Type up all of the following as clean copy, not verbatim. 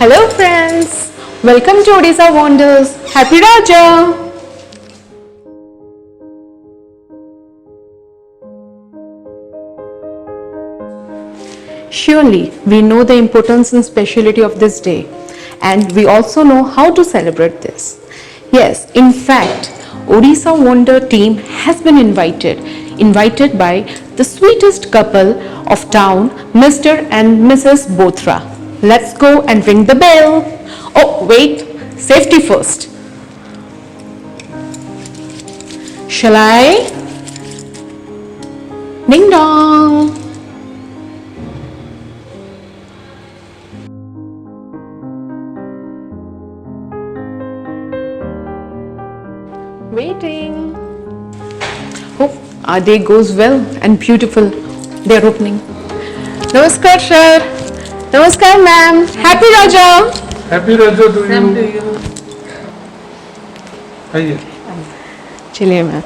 Hello friends, welcome to Odisha Wonders. Happy Raja! Surely we know the importance and speciality of this day, and we also know how to celebrate this. Yes, in fact, Odisha Wonder team has been invited by the sweetest couple of town, Mr. and Mrs. Bothra. Let's go and ring the bell. Oh, wait, safety first. Shall I? Ding dong. Waiting. Oh, our day goes well and beautiful. They're opening. Namaskar, sir. Namaskar, ma'am. Happy Raja. Happy Raja to Same you. to you. आइए. Chiliye, ma'am.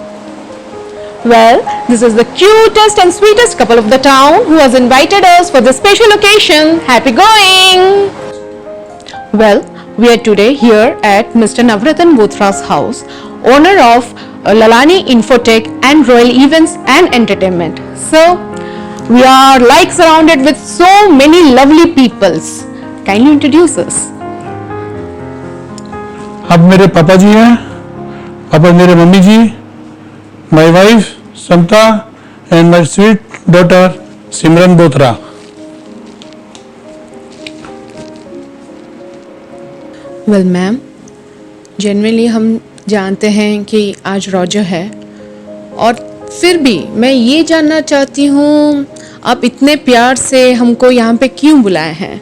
Well, this is the cutest and sweetest couple of the town who has invited us for this special occasion. Happy going! Well, we are today here at Mr. Navratan Bothra's house, owner of Lalani Infotech and Royal Events and Entertainment. So, we are like surrounded with so many lovely peoples. Kindly introduce us. अब मेरे पापा जी हैं, अब मेरे mummy ji, my wife Samta and my sweet daughter Simran Bothra. Well ma'am, generally हम जानते हैं कि आज रोजा है, और फिर भी मैं ये जानना चाहती हूँ आप इतने प्यार से हमको यहाँ पे क्यों बुलाए हैं?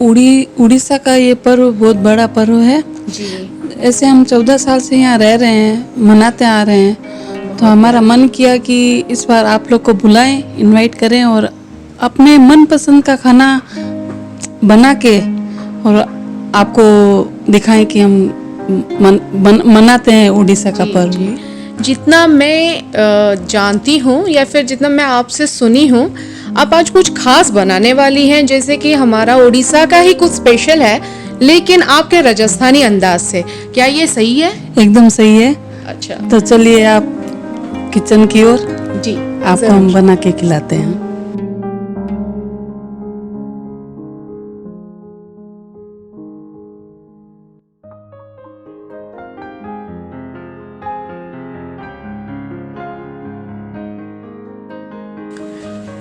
उड़ीसा का ये पर्व बहुत बड़ा पर्व है जी। ऐसे हम 14 साल से यहाँ रह रहे हैं, मनाते आ रहे हैं, तो हमारा मन किया कि इस बार आप लोग को बुलाएं, इनवाइट करें और अपने मनपसंद का खाना बना के और आपको दिखाएं कि हम मनाते हैं उड़ीसा का पर्व। जितना मैं जानती हूँ या फिर जितना मैं आपसे सुनी हूँ, आप आज कुछ खास बनाने वाली हैं, जैसे कि हमारा उड़ीसा का ही कुछ स्पेशल है लेकिन आपके राजस्थानी अंदाज से। क्या ये सही है? एकदम सही है। अच्छा, तो चलिए आप किचन की ओर, जी आपको हम बना के खिलाते हैं।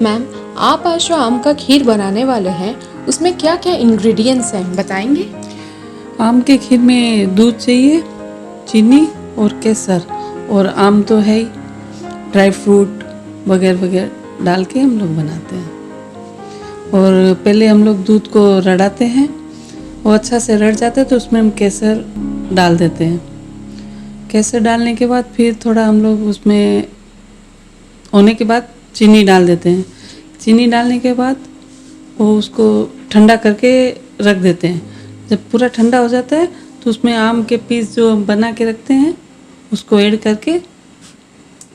मैम, आप आज जो आम का खीर बनाने वाले हैं उसमें क्या क्या इंग्रेडिएंट्स हैं बताएंगे? आम के खीर में दूध चाहिए, चीनी और केसर, और आम तो है ही, ड्राई फ्रूट वगैरह वगैरह डाल के हम लोग बनाते हैं। और पहले हम लोग दूध को रड़ाते हैं, वो अच्छा से रड़ जाता है तो उसमें हम केसर डाल देते हैं। केसर डालने के बाद फिर थोड़ा हम लोग उसमें होने के बाद चीनी डाल देते हैं। चीनी डालने के बाद वो उसको ठंडा करके रख देते हैं। जब पूरा ठंडा हो जाता है तो उसमें आम के पीस जो बना के रखते हैं उसको ऐड करके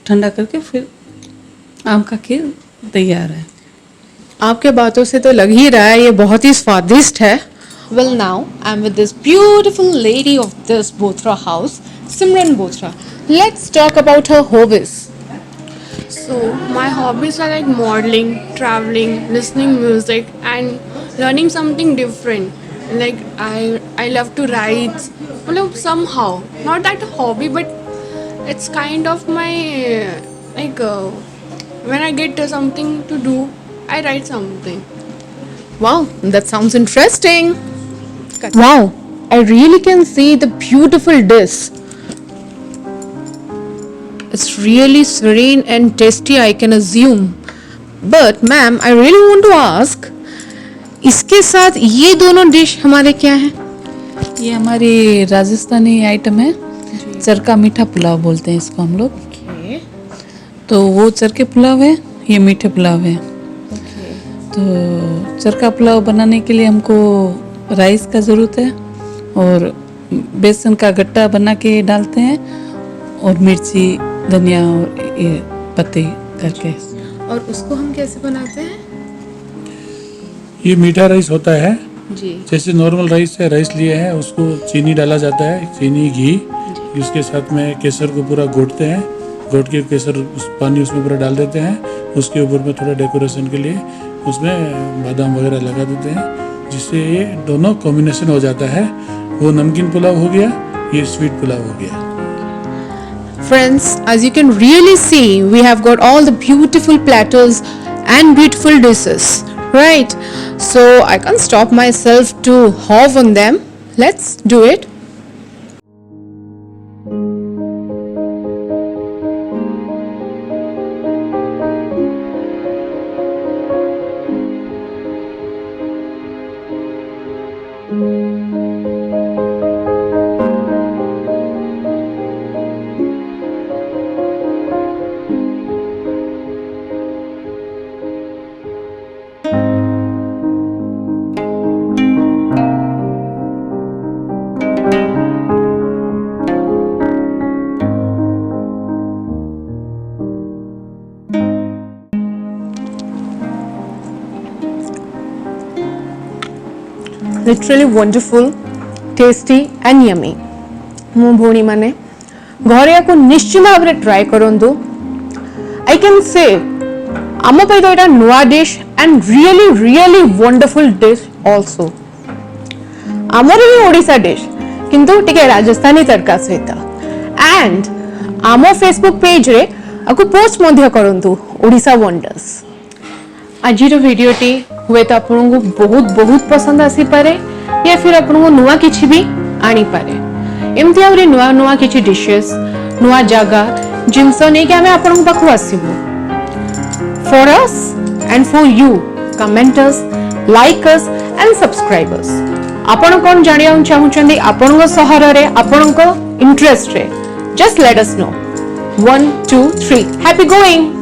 ठंडा करके फिर आम का खीर तैयार है। आपके बातों से तो लग ही रहा है ये बहुत ही स्वादिष्ट है। Well, now I'm with this beautiful lady of this Bothra house, Simran Bothra. Let's talk about her hobbies. So my hobbies are like modeling, traveling, listening music, and learning something different. Like I love to write. Well, somehow not that a hobby, but it's kind of my when I get something to do, I write something. Wow, that sounds interesting. Wow, I really can see the beautiful dish. It's really serene and tasty, I can assume. But ma'am, I really want to ask, इसके साथ ये दोनों dish हमारे क्या हैं? ये हमारी Rajasthani item है, चरका मीठा पुलाव बोलते हैं इसको हम लोग। तो वो चरके पुलाव है, ये मीठे पुलाव है। तो चरका पुलाव बनाने के लिए हमको राइस का ज़रूरत है और बेसन का गट्टा बना के डालते हैं और मिर्ची, धनिया और ये पत्ते करके। और उसको हम कैसे बनाते हैं? ये मीठा राइस होता है जी जैसे नॉर्मल राइस है, राइस लिए हैं उसको चीनी डाला जाता है, चीनी घी, उसके साथ में केसर को पूरा घोटते हैं, घोट के केसर पानी उसमें पूरा डाल देते हैं, उसके ऊपर में थोड़ा डेकोरेशन के लिए उसमें बादाम वगैरह लगा देते हैं, जिससे ये दोनों कॉम्बिनेशन हो जाता है। वो नमकीन पुलाव हो गया, ये स्वीट पुलाव हो गया। Friends, as you can really see, we have got all the beautiful platters and beautiful dishes, right? So I can't stop myself to haw on them. Let's do it. Literally wonderful, tasty and yummy. मो भौणी माने घरे याको निश्चित भाव में try करंतु। I can say आम पे तो एटा नुआ dish and really wonderful dish also. आमर भी ओडिशा डिश किंतु टिके राजस्थानी तड़का सहित and आम फेसबुक पेज रे आको पोस्ट मध्य करंतु ओडिशा वंडर्स। आजिर भिडियोटी हुए तो आपको बहुत पसंद आसी पारे या फिर आपको नुआ किछि भी आनी पारे। एमती आउरी नुआ किछि डिशेस नुआ जगह जिनस नहीं कि हमें आपन पाखु आसीबो। For us and for you comment us, like us and subscribe us. आपन कोन जानिया चाहुचंदी आपन सहर रे आपन इंटरेस्ट रे just let us know. 1 2 3 happy going.